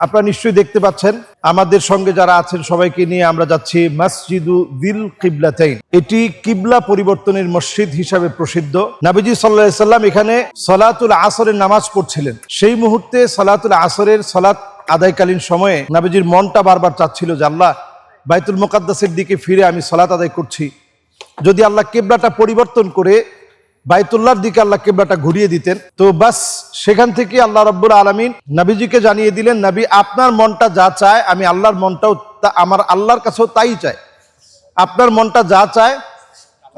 আপনারা নিশ্চয়ই দেখতে পাচ্ছেন আমাদের সঙ্গে যারা আছেন সবাইকে নিয়ে আমরা যাচ্ছি মসজিদু দিল কিবলাতাইন। এটি কিবলা পরিবর্তনের মসজিদ হিসাবে প্রসিদ্ধ। নবীজি সাল্লাল্লাহু আলাইহি সাল্লাম এখানে সলাতুল আসরের নামাজ পড়ছিলেন। সেই মুহূর্তে সলাতুল আসরের সলাত আদায়কালীন সময়ে নবীজির মনটা বারবার চাচ্ছিল যে আল্লাহ, বাইতুল মুকাদ্দাসের দিকে ফিরে আমি সলাত আদায় করছি, যদি আল্লাহ কিবলাটা পরিবর্তন করে বাইতুল্লাহর দিকে আল্লাহ কিবলাটা ঘুরিয়ে দিতেন তো বাস সেখান থেকে আল্লাহ রাব্বুল আলামিন নবীজিকে জানিয়ে দিলেন, নবী আপনার মনটা যা চায় আমি আল্লাহর মনটাও আমার আল্লাহর কাছেও তাই চায়। আপনার মনটা যা চায়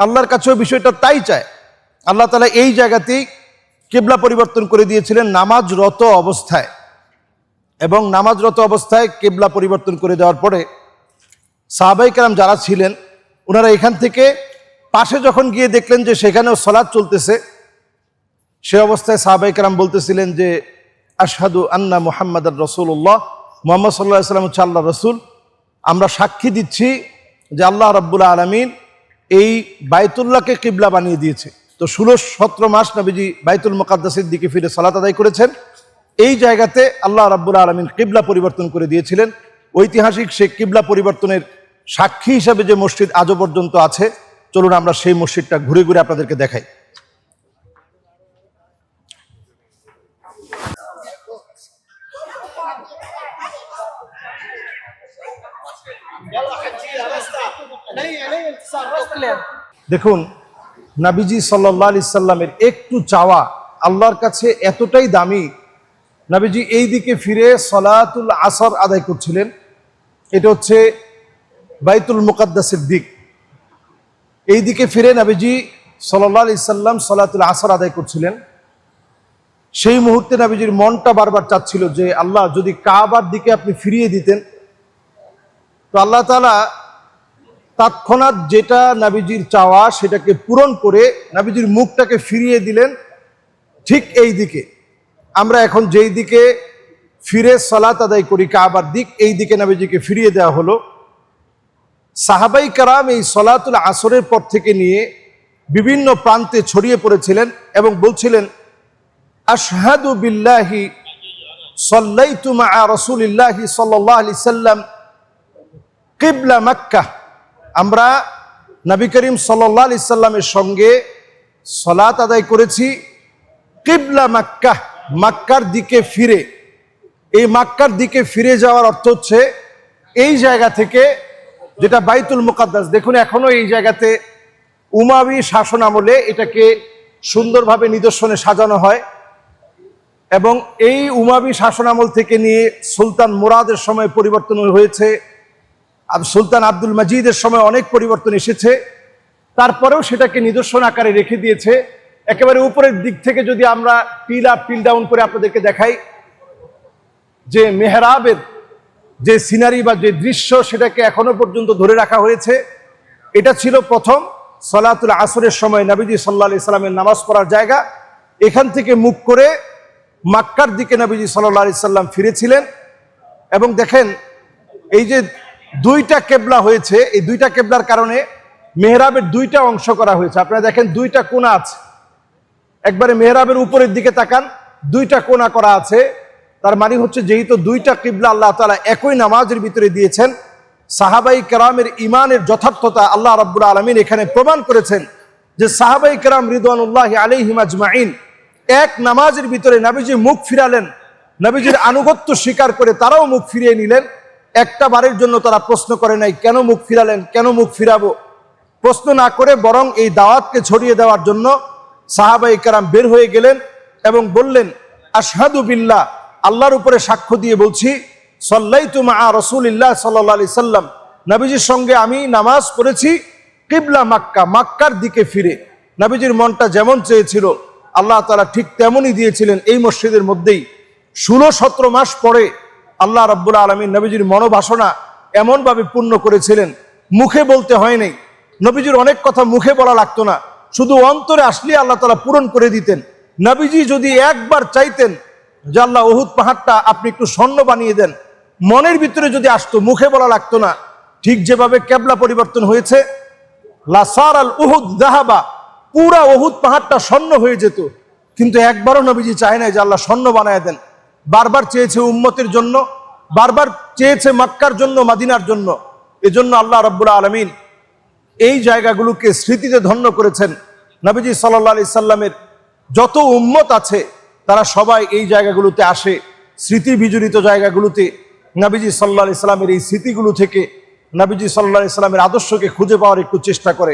আল্লাহর কাছেও বিষয়টা তাই চায়। আল্লাহ তাআলা এই জায়গাতেই কিবলা পরিবর্তন করে দিয়েছিলেন নামাজরত অবস্থায়, এবং নামাজরত অবস্থায় কিবলা পরিবর্তন করে দেওয়ার পরে সাহাবায়ে কেরাম যারা ছিলেন ওনারা এখান থেকে পাশে যখন গিয়ে দেখলেন যে সেখানেও সালাত চলতেছে, সে অবস্থায় সাহাবায়ে কেরাম বলতেছিলেন যে আশহাদু আন্না মুহাম্মাদার রাসূলুল্লাহ, মুহাম্মদ সাল্লাল্লাহু আলাইহি ওয়াসাল্লাম হচ্ছে আল্লাহর রাসূল। আমরা সাক্ষী দিচ্ছি যে আল্লাহ রাব্বুল আলামিন এই বাইতুল্লাহকে কিবলা বানিয়ে দিয়েছে। তো 16-17 মাস নবীজি বাইতুল মুকাদ্দাসের দিকে ফিরে সালাত আদায় করেছেন। এই জায়গাতে আল্লাহ রাব্বুল আলামিন কিবলা পরিবর্তন করে দিয়েছিলেন। ঐতিহাসিক সেই কিবলা পরিবর্তনের সাক্ষী হিসাবে যে মসজিদ আজও পর্যন্ত আছে, চলুন আমরা সেই মসজিদটা ঘুরে ঘুরে আপনাদেরকে দেখাই। দেখুন, নবীজি সাল্লাল্লাহু আলাইহি সাল্লামের একটু চাওয়া আল্লাহর কাছে এতটাই দামি, নবীজি এই দিকে ফিরে সলাতুল আসর আদায় করছিলেন। এটা হচ্ছে বাইতুল মুকাদ্দাসের দিক। এই দিকে ফিরে নবীজি সাল্লাল্লাহু আলাইহি সাল্লাম সলাতুল আসর আদায় করছিলেন। সেই মুহূর্তে নবীজির মনটা বারবার চাচ্ছিল যে আল্লাহ, যদি কাবার দিকে আপনি ফিরিয়ে দিতেন তো আল্লাহ তাআলা তৎক্ষণাৎ যেটা নবীজির চাওয়া সেটাকে পূরণ করে নবীজির মুখটাকে ফিরিয়ে দিলেন ঠিক এই দিকে। আমরা এখন যেই দিকে ফিরে সালাত আদায় করি কাবার দিক, এই দিকে নবীজিকে ফিরিয়ে দেওয়া হলো। সাহাবাই কেরাম এই সলাতুল আসরের পর থেকে নিয়ে বিভিন্ন প্রান্তে ছড়িয়ে পড়েছিলেন এবং বলছিলেন আশহাদু বিল্লাহি সাল্লাইতু মা'a রাসূলিল্লাহি সাল্লাল্লাহু আলাইহি সাল্লাম কিবলা মক্কা। আমরা নবী করিম সাল্লাল্লাহু আলাইহি সাল্লামের সঙ্গে সালাত আদায় করেছি কিবলা মক্কা, মক্কার দিকে ফিরে। এই মক্কার দিকে ফিরে যাওয়ার অর্থ হচ্ছে এই জায়গা থেকে, যেটা বাইতুল মুকাদ্দাস, দেখুন এখনো এই জায়গাতে উমাবি শাসন আমলে এটাকে সুন্দরভাবে নিদর্শনে সাজানো হয়, এবং এই উমাবি শাসন আমল থেকে নিয়ে সুলতান মুরাদের সময় পরিবর্তন হয়েছে, সুলতান আব্দুল মজিদের সময় অনেক পরিবর্তন এসেছে, তারপরেও সেটাকে নিদর্শন আকারে রেখে দিয়েছে। একেবারে উপরের দিক থেকে যদি আমরা পিল আপ পিল ডাউন করে আপনাদেরকে দেখাই, যে মেহরাবের যে সিনারি বা যে দৃশ্য সেটাকে এখনো পর্যন্ত ধরে রাখা হয়েছে। এটা ছিল প্রথম সলাতুল আসরের সময় নবীজি সাল্লাল্লাহু আলাইহি সাল্লামের নামাজ পড়ার জায়গা। এখান থেকে মুখ করে মক্কার দিকে নবীজি সাল্লাল্লাহু আলাইহি সাল্লাম ফিরেছিলেন। এবং দেখেন এই যে দুইটা কেবলা হয়েছে, এই দুইটা কেবলার কারণে মেহরাবের দুইটা অংশ করা হয়েছে। আপনারা দেখেন দুইটা কোণা আছে, একবারে মেহরাবের উপরের দিকে তাকান, দুইটা কোণা করা আছে। তার মানে হচ্ছে যেহেতু দুইটা কিবলা আল্লাহ তাআলা একই নামাজের ভিতরে দিয়েছেন, সাহাবাই কেরামের ইমানের যথার্থতা আল্লাহ রাব্বুল আলামিন এখানে প্রমাণ করেছেন যে সাহাবাই কেরাম রিদওয়ানুল্লাহি আলাইহিম আজমাইন এক নামাজের ভিতরে নবীজি মুখ ফিরালেন, নবীজির আনুগত্য স্বীকার করে তারাও মুখ ফিরিয়ে নিলেন। একটা বারের জন্য তারা প্রশ্ন করে নাই কেন মুখ ফিরালেন, কেন মুখ ফিরাবো, প্রশ্ন না করে বরং এই দাওয়াতকে ছড়িয়ে দেওয়ার জন্য সাহাবাই কেরাম বের হয়ে গেলেন এবং বললেন আশহাদু বিল্লাহ, আল্লাহর উপরে সাক্ষ্য দিয়ে বলছি, সাল্লাইতু মা'a রাসূলিল্লাহ সাল্লাল্লাহু আলাইহি সাল্লাম, নবীজির সঙ্গে আমি নামাজ পড়েছি কিবলা মক্কা, মক্কার দিকে ফিরে। নবীজির মনটা যেমন চেয়েছিল আল্লাহ তাআলা ঠিক তেমনই দিয়েছিলেন। এই মসজিদের মধ্যেই 16-17 মাস পরে আল্লাহ রাব্বুল আলামিন নবীজির মনোবাসনা এমনভাবে পূর্ণ করেছিলেন, মুখে বলতে হয় নাই। নবীজির অনেক কথা মুখে বলা লাগতো না, শুধু অন্তরে আসলে আল্লাহ তাআলা পূরণ করে দিতেন। নবীজি যদি একবার চাইতেন যে আল্লাহ উহুদ পাহাড়টা আপনি একটু স্বর্ণ বানিয়ে দেন, মনের ভিতরে যদি আসতো, মুখে বলা লাগতো না। ঠিক যেভাবে কেবলা পরিবর্তন হয়েছে, লাসার আল উহুদ যাহাবা, পুরা উহুদ পাহাড়টা স্বর্ণ হয়ে যেত, কিন্তু একবারও নবীজি চায় নাই যে আল্লাহ স্বর্ণ বানায় দেন। বারবার চেয়েছে উম্মতের জন্য, বারবার চেয়েছে মক্কার জন্য, মদিনার জন্য। এজন্য আল্লাহ রাব্বুল আলামিন এই জায়গাগুলোকে স্মৃতিতে ধন্য করেছেন। নবীজি সাল্লাল্লাহু আলাইহি সাল্লামের যত উম্মত আছে তারা সবাই এই জায়গাগুলোতে আসে, স্মৃতি বিজড়িত জায়গাগুলোতে নবীজি সাল্লাল্লাহু আলাইহি সাল্লামের এই স্মৃতিগুলো থেকে নবীজি সাল্লাল্লাহু আলাইহি সাল্লামের আদর্শকে খুঁজে পাওয়ার একটু চেষ্টা করে।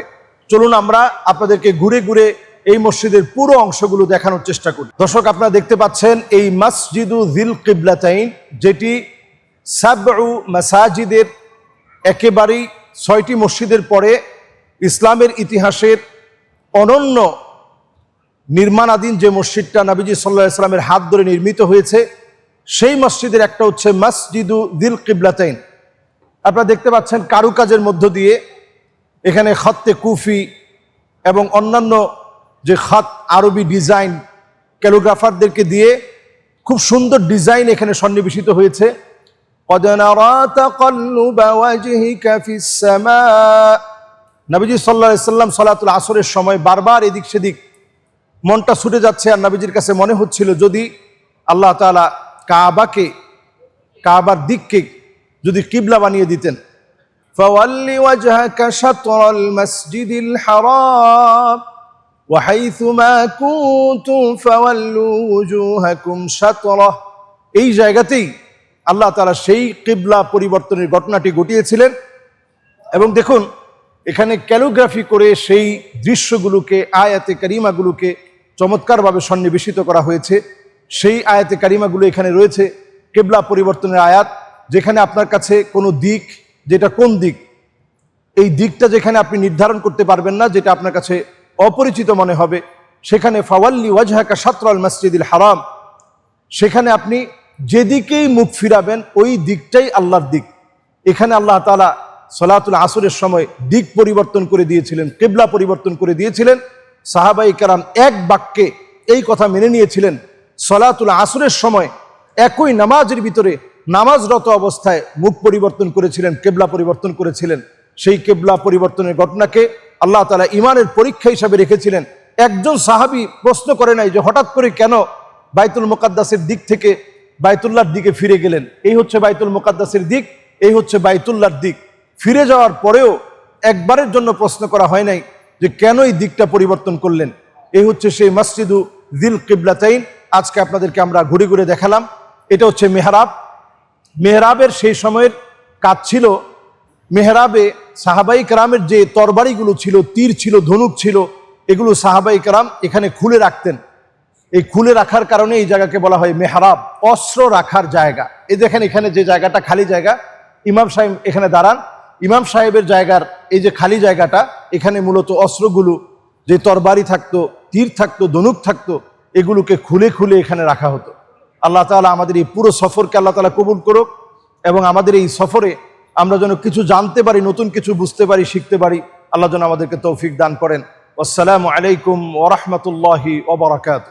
চলুন আমরা আপনাদেরকে ঘুরে ঘুরে এই মসজিদের পুরো অংশগুলো দেখানোর চেষ্টা করি। দর্শক, আপনারা দেখতে পাচ্ছেন এই মসজিদু যিল কিবলাতাইন, যেটি সাবউ মাসাজিদের একেবারেই 6টি মসজিদের পরে ইসলামের ইতিহাসের অনন্য নির্মাণাধীন যে মসজিদটা নবীজি সাল্লাল্লাহু আলাইহি সাল্লামের হাত ধরে নির্মিত হয়েছে, সেই মসজিদের একটা হচ্ছে মসজিদু যিল কিবলাতাইন। আপনারা দেখতে পাচ্ছেন কারুকাজের মধ্য দিয়ে এখানে খত্তে কুফি এবং অন্যান্য যে খত আরবি ডিজাইন ক্যালিগ্রাফারদেরকে দিয়ে খুব সুন্দর ডিজাইন এখানে সন্নিবেশিত হয়েছে। قد نرى تقلب وجهك في السماء। নবীজি সাল্লাল্লাহু আলাইহি সাল্লাম সালাতুল আসরের সময় বারবার এদিক সেদিক মনটা ছুটে যাচ্ছে, আর নবীজির কাছে মনে হচ্ছিল যদি আল্লাহ তাআলা কাবার দিককে যদি কিবলা বানিয়ে দিতেন। فَوَلِّ وَجْهَكَ شَطْرَ الْمَسْجِدِ الْحَرَامِ وَحَيْثُ مَا كُنتُمْ فَوَلُّوا وُجُوهَكُمْ شَطْرَهُ। এই জায়গাতেই আল্লাহ তাআলা সেই কিবলা পরিবর্তনের ঘটনাটি ঘটিয়েছিলেন। এবং দেখুন এখানে ক্যালিগ্রাফি করে সেই দৃশ্যগুলোকে, আয়াতে কারিমাগুলোকে চমৎকারভাবে সন্নিবেশিত করা হয়েছে। সেই আয়াতে কারিমাগুলো এখানে রয়েছে, কিবলা পরিবর্তনের আয়াত, যেখানে আপনার কাছে কোনো দিক, যেটা কোন দিক, এই দিকটা যেখানে আপনি নির্ধারণ করতে পারবেন না, যেটা আপনার কাছে অপরিচিত মনে হবে, সেখানে ফাওয়াল্লি ওয়াজহাকা শাতরাল মসজিদিল হারাম, সেখানে আপনি যেদিকেই মুখ ফিরাবেন ওই দিকটাই আল্লাহর দিক। এখানে আল্লাহ তাআলা সালাতুল আসরের সময় দিক পরিবর্তন করে দিয়েছিলেন, কিবলা পরিবর্তন করে দিয়েছিলেন। সাহাবায়ে কেরাম এক বাক্যে এই কথা মেনে নিয়েছিলেন। সালাতুল আসরের সময় একই নামাজের ভিতরে নামাজরত অবস্থায় মুখ পরিবর্তন করেছিলেন, কিবলা পরিবর্তন করেছিলেন। সেই কিবলা পরিবর্তনের ঘটনাকে আল্লাহ তাআলা ঈমানের পরীক্ষা হিসাবে রেখেছিলেন। একজন সাহাবী প্রশ্ন করে নাই যে হঠাৎ করে কেন বাইতুল মুকাদ্দাসের দিক থেকে বাইতুল্লাহর দিকে ফিরে গেলেন। এই হচ্ছে বাইতুল মুকাদ্দাসের দিক, এই হচ্ছে বাইতুল্লাহর দিক। ফিরে যাওয়ার পরেও একবারের জন্য প্রশ্ন করা হয় নাই যে কেন এই দিকটা পরিবর্তন করলেন। এই হচ্ছে সেই মসজিদু যিল কিবলাতাইন। আজকে আপনাদেরকে আমরা ঘুরে ঘুরে দেখালাম। এটা হচ্ছে মেহরাব। মেহরাবের সেই সময়ের কাজ ছিল, মেহরাবে সাহাবাই কেরামের যে তরবারিগুলো ছিল, তীর ছিল, ধনুক ছিল, এগুলো সাহাবাই কেরাম এখানে খুলে রাখতেন। এই খুলে রাখার কারণে এই জায়গাকে বলা হয় মেহরাব, অস্ত্র রাখার জায়গা। এই দেখেন এখানে যে জায়গাটা খালি জায়গা, ইমাম সাহেব এখানে দাঁড়ান, ইমাম সাহেবের জায়গার এই যে খালি জায়গাটা, এখানে মূলত অস্ত্রগুলো, যে তরবারি থাকতো, তীর থাকতো, ধনুক থাকতো, এগুলোকে খুলে খুলে এখানে রাখা হতো। আল্লাহ তাআলা আমাদের এই পুরো সফরকে আল্লাহ তাআলা কবুল করুক, এবং আমাদের এই সফরে আমরা যেন কিছু জানতে পারি, নতুন কিছু বুঝতে পারি, শিখতে পারি। আল্লাহ যেন আমাদেরকে তৌফিক দান করেন। আসসালামু আলাইকুম ওয়া রাহমাতুল্লাহি ওয়া বারাকাতুহু।